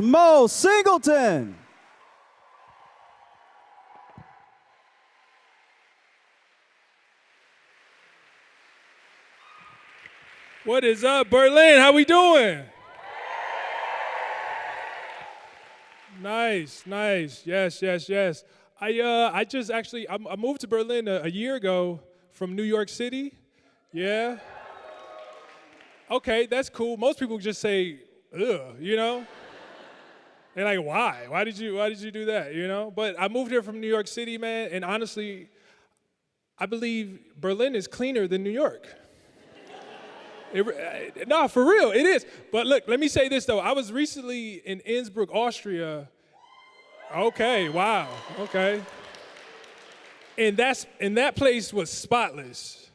Moe Singleton. What is up, Berlin? How we doing? Nice. Yes. I moved to Berlin a year ago from New York City. Yeah. Okay, that's cool. Most people just say, ugh, They're like, why? Why did you do that, But I moved here from New York City, man, and honestly, I believe Berlin is cleaner than New York. No, for real, it is. But look, let me say this though. I was recently in Innsbruck, Austria. Okay, wow, okay. And that place was spotless.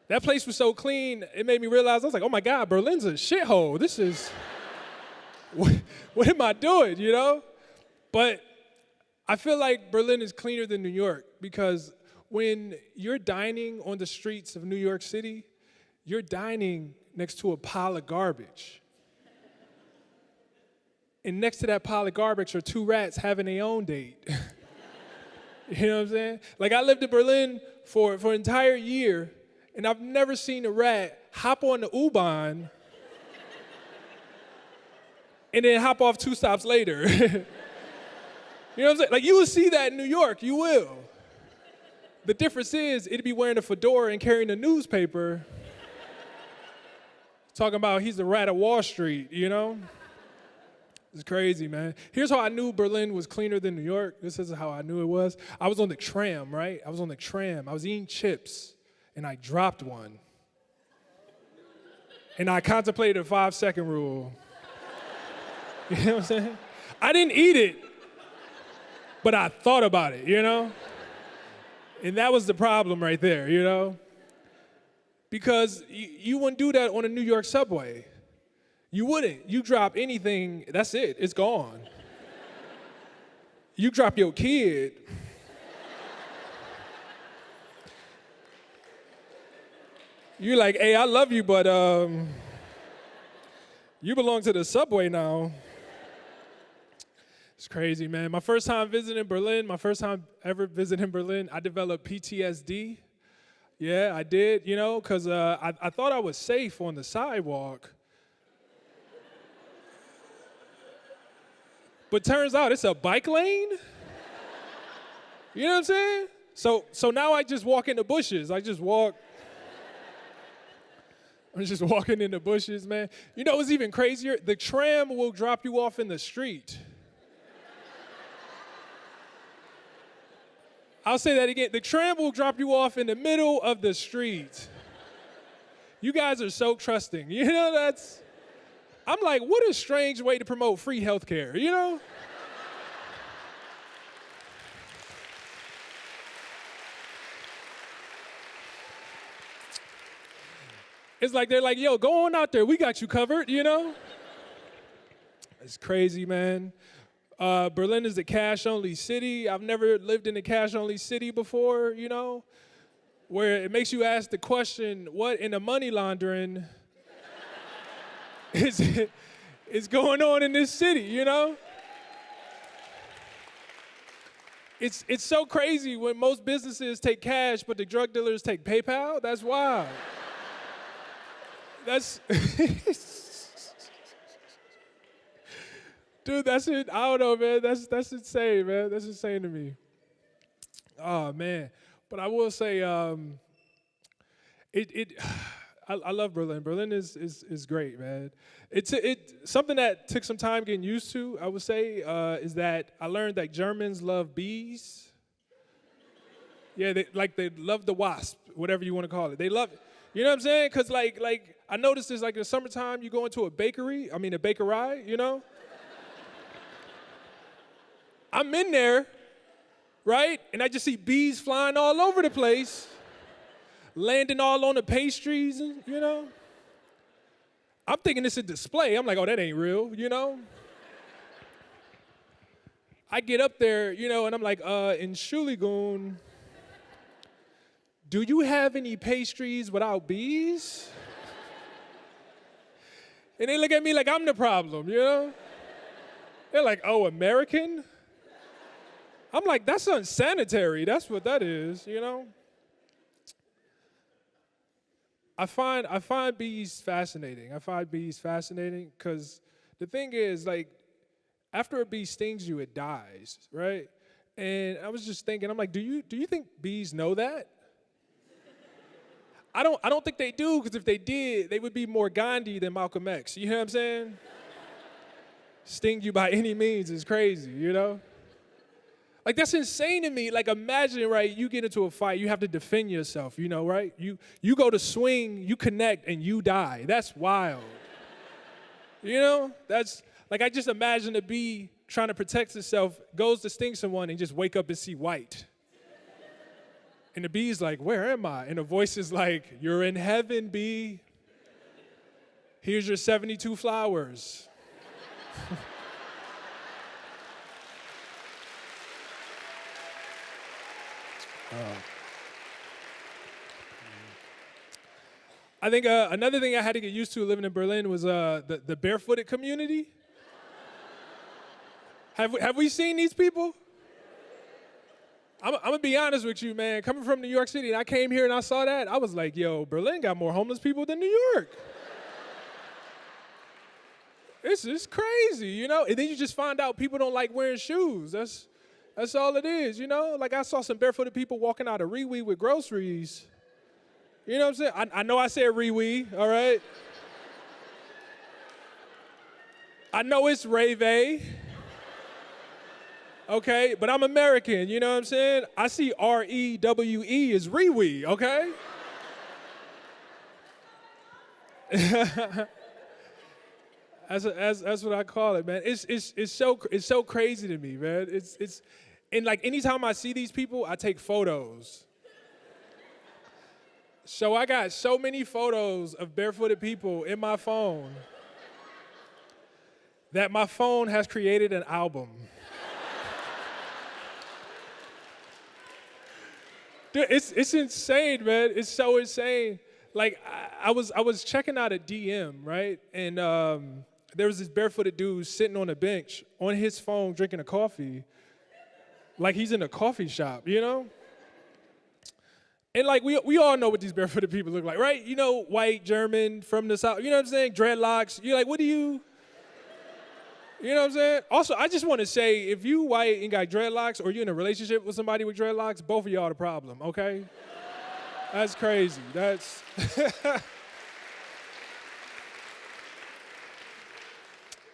That place was so clean, it made me realize, I was like, oh my God, Berlin's a shithole. This is, what am I doing, But I feel like Berlin is cleaner than New York because when you're dining on the streets of New York City, you're dining next to a pile of garbage. And next to that pile of garbage are two rats having their own date. You know what I'm saying? Like I lived in Berlin for an entire year, and I've never seen a rat hop on the U-Bahn and then hop off 2 stops later. You know what I'm saying? Like you will see that in New York, you will. The difference is it'd be wearing a fedora and carrying a newspaper, talking about he's the rat of Wall Street, It's crazy, man. Here's how I knew Berlin was cleaner than New York. This is how I knew it was. I was on the tram, right? I was eating chips, and I dropped one. And I contemplated a 5-second rule. You know what I'm saying? I didn't eat it, but I thought about it, And that was the problem right there, Because you wouldn't do that on a New York subway. You wouldn't. You drop anything, that's it. It's gone. You drop your kid. You're like, hey, I love you, but you belong to the subway now. It's crazy, man. My first time visiting Berlin, I developed PTSD. Yeah, I did, because I thought I was safe on the sidewalk. But turns out it's a bike lane. You know what I'm saying? So now I just walk in the bushes. I'm just walking in the bushes, man. You know what's even crazier? The tram will drop you off in the street. I'll say that again. The tram will drop you off in the middle of the street. You guys are so trusting. I'm like, what a strange way to promote free healthcare, It's like they're like, yo, go on out there. We got you covered, It's crazy, man. Berlin is a cash-only city. I've never lived in a cash-only city before, where it makes you ask the question, what in the money laundering is going on in this city, It's so crazy when most businesses take cash, but the drug dealers take PayPal. That's wild. Dude, that's it. I don't know, man. That's insane, man. That's insane to me. Oh man, but I will say, I love Berlin. Berlin is great, man. It's something that took some time getting used to. I would say is that I learned that Germans love bees. Yeah, they love the wasp, whatever you want to call it. They love it. You know what I'm saying? Cause like I noticed this, like in the summertime, you go into a bakery. I mean a bakery, I'm in there, right? And I just see bees flying all over the place, landing all on the pastries, and, I'm thinking it's a display. I'm like, oh, that ain't real, I get up there, and I'm like, Entschuldigung, do you have any pastries without bees? And they look at me like I'm the problem, They're like, oh, American? I'm like, that's unsanitary. That's what that is, you know? I find bees fascinating. I find bees fascinating because the thing is, like, after a bee stings you, it dies, right? And I was just thinking, I'm like, do you think bees know that? I don't think they do, because if they did, they would be more Gandhi than Malcolm X. You know what I'm saying? Sting you by any means is crazy, you know? Like, that's insane to me. Like, imagine, right, you get into a fight, you have to defend yourself, you know, right? You go to swing, you connect, and you die. That's wild. You know? That's, like, I just imagine a bee trying to protect itself, goes to sting someone, and just wake up and see white. And the bee's like, where am I? And the voice is like, you're in heaven, bee. Here's your 72 flowers. I think another thing I had to get used to living in Berlin was the barefooted community. Have we seen these people? I'm gonna be honest with you, man. Coming from New York City, and I came here and I saw that, I was like, yo, Berlin got more homeless people than New York. This is crazy, you know? And then you just find out people don't like wearing shoes. That's all it is, you know? Like, I saw some barefooted people walking out of Riwi with groceries. You know what I'm saying? I know I said Riwi, all right? I know it's Reve. Okay, but I'm American, you know what I'm saying? I see R-E-W-E as Riwi, okay? That's what I call it, man. It's so crazy to me, man. And like anytime I see these people, I take photos. So I got so many photos of barefooted people in my phone that my phone has created an album. Dude, it's insane, man. It's so insane. Like I was checking out a DM, right? And there was this barefooted dude sitting on a bench on his phone drinking a coffee, like he's in a coffee shop, you know? And like we all know what these barefooted people look like, right? You know, white, German, from the South, you know what I'm saying? Dreadlocks. You're like, what do you know what I'm saying? Also, I just want to say, if you white and got dreadlocks, or you're in a relationship with somebody with dreadlocks, both of y'all the problem, okay? That's crazy. That's...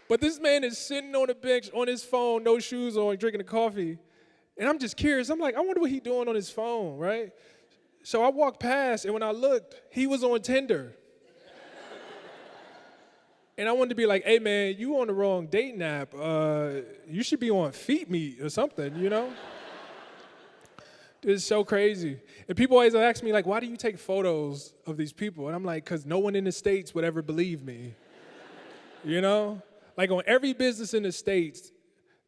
But this man is sitting on a bench on his phone, no shoes on, drinking a coffee. And I'm just curious. I'm like, I wonder what he's doing on his phone, right? So I walked past, and when I looked, he was on Tinder. And I wanted to be like, hey, man, you on the wrong dating app. You should be on Feet Meet or something, you know? It's so crazy. And people always ask me, like, why do you take photos of these people? And I'm like, because no one in the States would ever believe me, you know? Like, on every business in the States,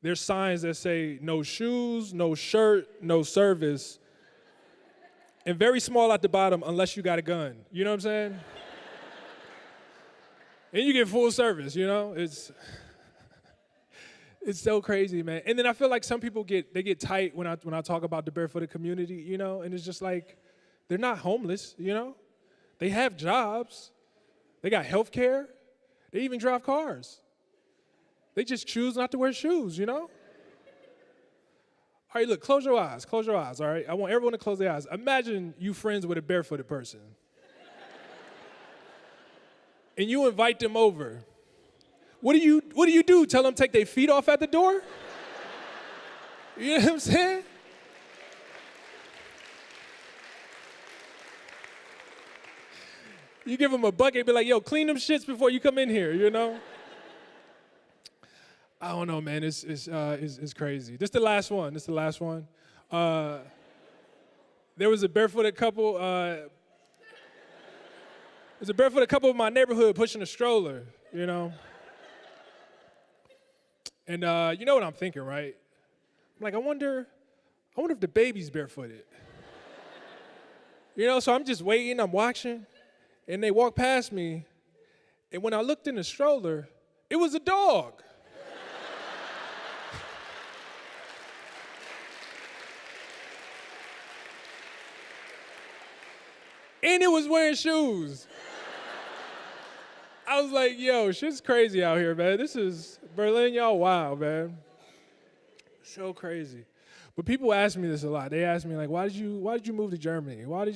there's signs that say no shoes, no shirt, no service, and very small at the bottom, unless you got a gun. You know what I'm saying? And you get full service, you know? It's so crazy, man. And then I feel like some people get tight when I talk about the barefooted community, you know? And it's just like, they're not homeless, you know? They have jobs. They got health care. They even drive cars. They just choose not to wear shoes, you know? All right, look, close your eyes, all right? I want everyone to close their eyes. Imagine you friends with a barefooted person. And you invite them over. What do you do? Tell them to take their feet off at the door? You know what I'm saying? You give them a bucket, be like, yo, clean them shits before you come in here, you know? I don't know, man. It's crazy. This is the last one. There was a barefooted couple. There's a barefooted couple in my neighborhood pushing a stroller, you know? And you know what I'm thinking, right? I'm like, I wonder if the baby's barefooted. You know, so I'm just waiting, I'm watching, and they walk past me, and when I looked in the stroller, it was a dog. And it was wearing shoes. I was like, yo, shit's crazy out here, man. This is Berlin, y'all wild, man. So crazy. But people ask me this a lot. They ask me, like, why did you move to Germany? Why?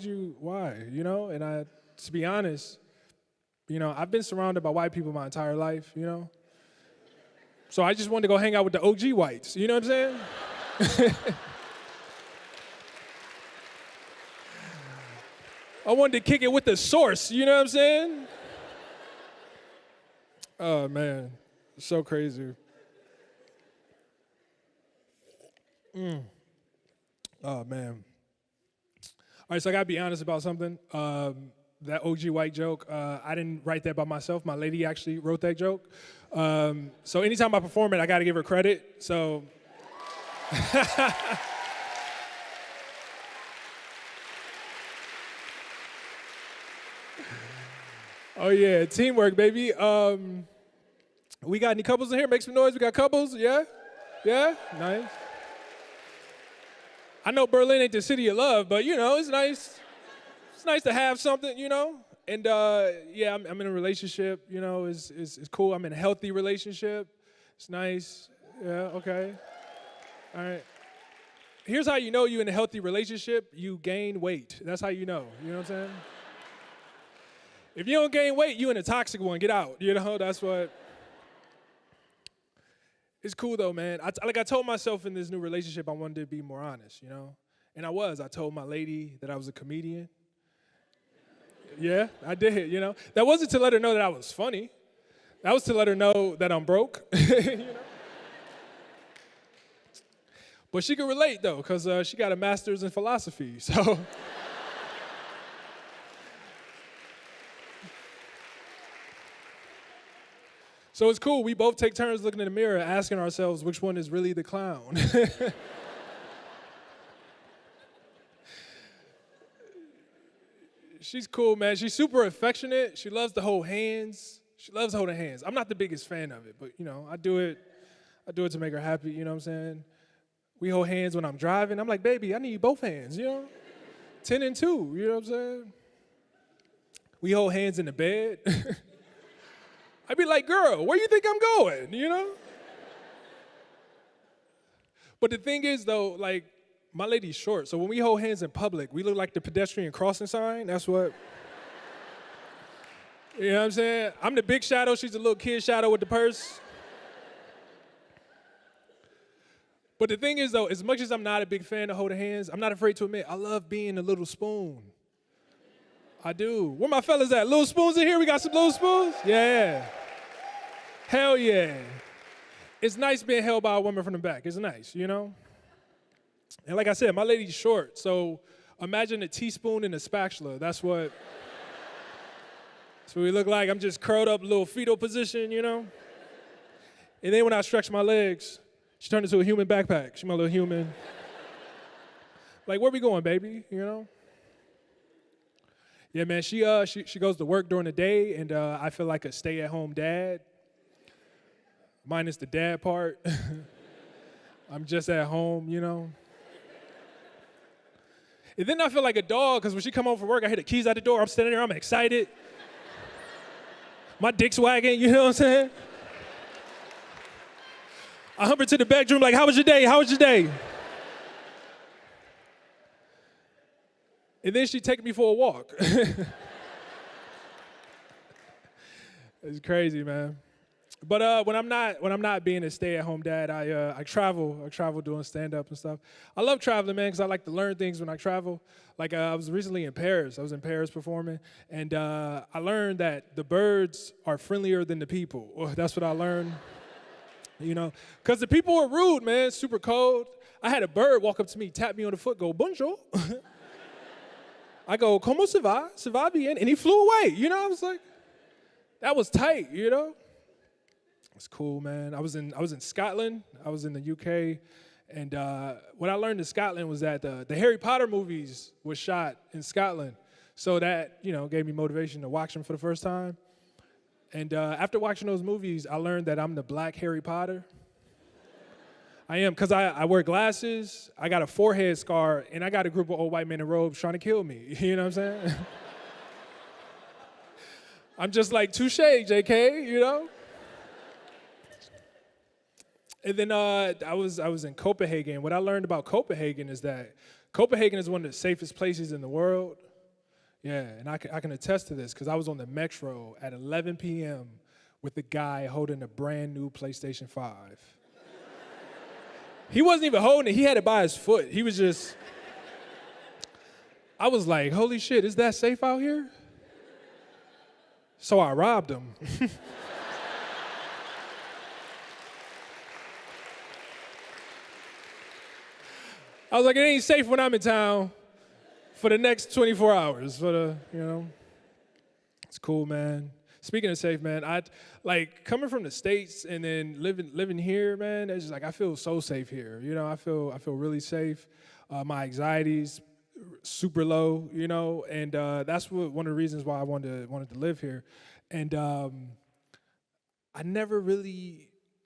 You know? And to be honest, you know, I've been surrounded by white people my entire life, you know? So I just wanted to go hang out with the OG whites, you know what I'm saying? I wanted to kick it with the source, you know what I'm saying? Oh, man, so crazy. Oh, man. All right, so I got to be honest about something. That OG white joke, I didn't write that by myself. My lady actually wrote that joke. So anytime I perform it, I got to give her credit. So. Oh, yeah, teamwork, baby. We got any couples in here? Make some noise. We got couples, yeah? Yeah? Nice. I know Berlin ain't the city of love, but, you know, it's nice. It's nice to have something, you know? And, yeah, I'm in a relationship, you know, it's cool. I'm in a healthy relationship. It's nice. Yeah, okay. All right. Here's how you know you're in a healthy relationship. You gain weight. That's how you know. You know what I'm saying? If you don't gain weight, you in a toxic one. Get out. You know, that's what. It's cool, though, man. I told myself in this new relationship I wanted to be more honest, you know? And I was. I told my lady that I was a comedian. Yeah, I did, you know? That wasn't to let her know that I was funny. That was to let her know that I'm broke, you know? But she could relate, though, because she got a master's in philosophy, so. So it's cool. We both take turns looking in the mirror, asking ourselves which one is really the clown. She's cool, man. She's super affectionate. She loves to hold hands. She loves holding hands. I'm not the biggest fan of it, but, you know, I do it to make her happy, you know what I'm saying? We hold hands when I'm driving. I'm like, baby, I need both hands, you know? 10 and 2, you know what I'm saying? We hold hands in the bed. I'd be like, girl, where you think I'm going, you know? But the thing is, though, like, my lady's short, so when we hold hands in public, we look like the pedestrian crossing sign. That's what, you know what I'm saying? I'm the big shadow, she's the little kid shadow with the purse. But the thing is, though, as much as I'm not a big fan of holding hands, I'm not afraid to admit, I love being a little spoon. I do. Where my fellas at? Little spoons in here? We got some little spoons? Yeah. Hell yeah. It's nice being held by a woman from the back. It's nice, you know? And like I said, my lady's short, so imagine a teaspoon and a spatula. That's what we look like. I'm just curled up, little fetal position, you know? And then when I stretch my legs, she turned into a human backpack. She's my little human. Like, where we going, baby, you know? Yeah, man, she goes to work during the day, and I feel like a stay-at-home dad, minus the dad part. I'm just at home, you know? And then I feel like a dog, because when she come home from work, I hear the keys out the door, I'm standing there, I'm excited. My dick's wagging, you know what I'm saying? I hump her to the bedroom like, how was your day? How was your day? And then she take me for a walk. It's crazy, man. But when I'm not being a stay-at-home dad, I travel. I travel doing stand-up and stuff. I love traveling, man, because I like to learn things when I travel. Like I was recently in Paris. I was in Paris performing, and I learned that the birds are friendlier than the people. That's what I learned. You know, because the people were rude, man, super cold. I had a bird walk up to me, tap me on the foot, go, bonjour. I go, comment ça va? Ça va bien? And he flew away, you know? I was like, that was tight, you know? It was cool, man. I was in Scotland. I was in the UK. And what I learned in Scotland was that the Harry Potter movies were shot in Scotland. So that, you know, gave me motivation to watch them for the first time. And after watching those movies, I learned that I'm the black Harry Potter. I am, because I wear glasses, I got a forehead scar, and I got a group of old white men in robes trying to kill me. You know what I'm saying? I'm just like, touche, JK, you know? And then I was in Copenhagen. What I learned about Copenhagen is that Copenhagen is one of the safest places in the world. Yeah, and I can attest to this because I was on the metro at 11 p.m. with a guy holding a brand new PlayStation 5. He wasn't even holding it. He had it by his foot. He was just, I was like, holy shit, is that safe out here? So I robbed him. I was like, it ain't safe when I'm in town for the next 24 hours. It's cool, man. Speaking of safe, man, I like coming from the States and then living here, man. It's just like I feel so safe here. You know, I feel really safe. My anxiety's super low, you know, and that's one of the reasons why I wanted to live here. And I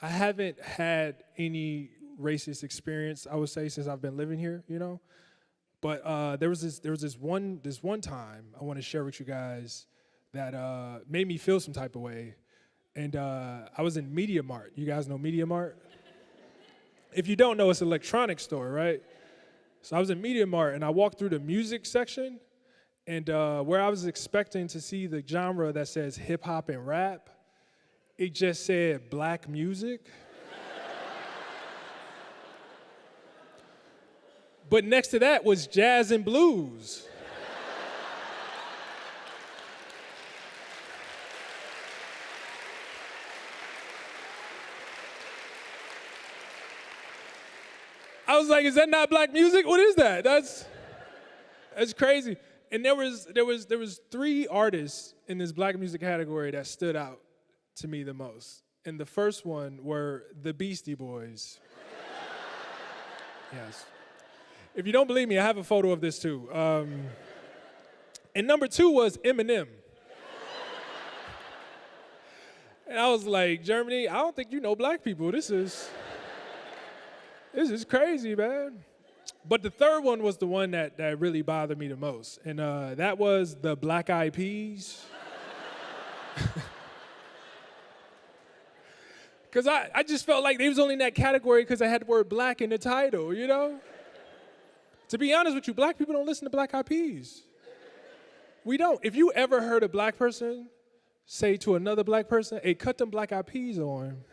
haven't had any racist experience, I would say, since I've been living here, you know. But there was this one time I want to share with you guys that made me feel some type of way. And I was in Media Mart. You guys know Media Mart? If you don't know, it's an electronics store, right? So I was in Media Mart, and I walked through the music section, and where I was expecting to see the genre that says hip-hop and rap, it just said black music. But next to that was jazz and blues. I was like, is that not black music? What is that? That's crazy. And there was 3 artists in this black music category that stood out to me the most. And the first one were the Beastie Boys. Yes. If you don't believe me, I have a photo of this too. And number 2 was Eminem. And I was like, Germany, I don't think you know black people. This is crazy, man. But the third one was the one that really bothered me the most. And that was the Black Eyed Peas. Because I just felt like they was only in that category because I had the word black in the title, you know? To be honest with you, black people don't listen to Black Eyed Peas. We don't. If you ever heard a black person say to another black person, hey, cut them Black Eyed Peas on,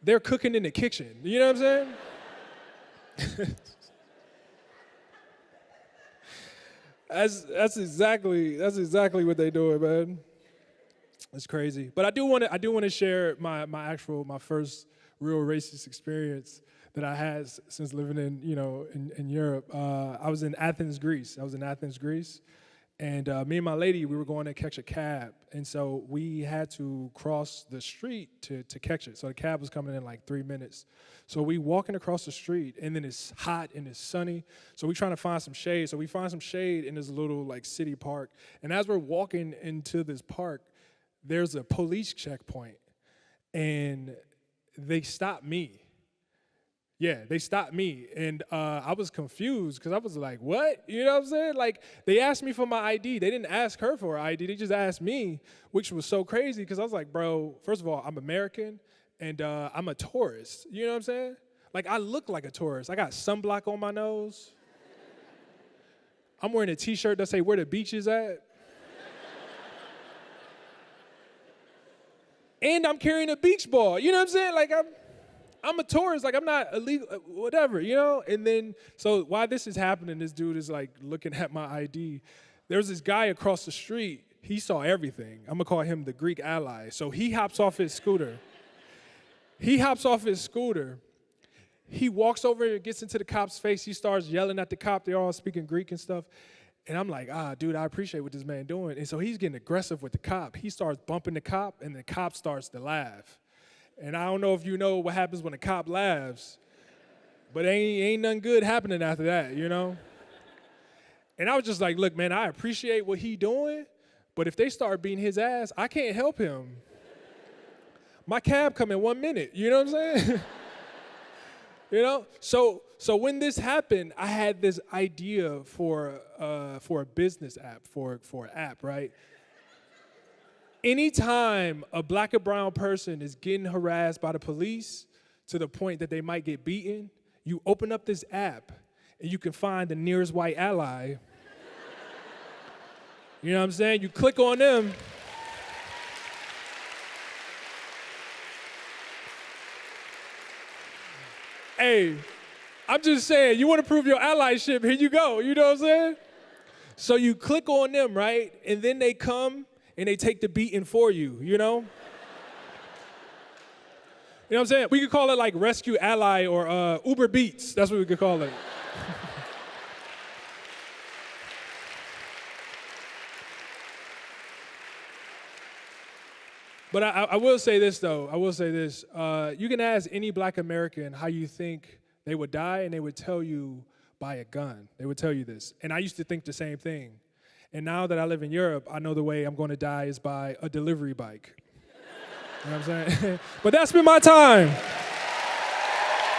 they're cooking in the kitchen. You know what I'm saying? That's exactly what they doing, man. It's crazy. But I do want to share my first real racist experience that I had since living in Europe. I was in Athens, Greece. And me and my lady, we were going to catch a cab. And so we had to cross the street to catch it. So the cab was coming in like 3 minutes. So we walking across the street, and then it's hot and it's sunny. So we trying to find some shade. So we find some shade in this little like city park. And as we're walking into this park, there's a police checkpoint. And they stopped me. Yeah, they stopped me, and I was confused because I was like, what? You know what I'm saying? Like, they asked me for my ID. They didn't ask her for her ID. They just asked me, which was so crazy because I was like, bro, first of all, I'm American, and I'm a tourist. You know what I'm saying? Like, I look like a tourist. I got sunblock on my nose. I'm wearing a T-shirt that say where the beach is at. And I'm carrying a beach ball. You know what I'm saying? Like, I'm a tourist, like I'm not illegal, whatever, you know? And then, so while this is happening, this dude is like looking at my ID. There's this guy across the street, he saw everything. I'm gonna call him the Greek ally. So he hops off his scooter. He walks over and gets into the cop's face. He starts yelling at the cop. They're all speaking Greek and stuff. And I'm like, dude, I appreciate what this man doing. And so he's getting aggressive with the cop. He starts bumping the cop, and the cop starts to laugh. And I don't know if you know what happens when a cop laughs, but ain't nothing good happening after that, you know? And I was just like, look, man, I appreciate what he doing, but if they start beating his ass, I can't help him. My cab come in 1 minute, you know what I'm saying? You know? So when this happened, I had this idea for a business app, for an app, right? Anytime a black or brown person is getting harassed by the police to the point that they might get beaten, you open up this app and you can find the nearest white ally. You know what I'm saying? You click on them. Hey, I'm just saying, you want to prove your allyship, here you go. You know what I'm saying? So you click on them, right? And then they come and they take the beating for you, you know? You know what I'm saying? We could call it like Rescue Ally or Uber Beats. That's what we could call it. But I will say this, though. I will say this. You can ask any black American how you think they would die, and they would tell you by a gun. They would tell you this. And I used to think the same thing. And now that I live in Europe, I know the way I'm going to die is by a delivery bike. You know what I'm saying? But that's been my time.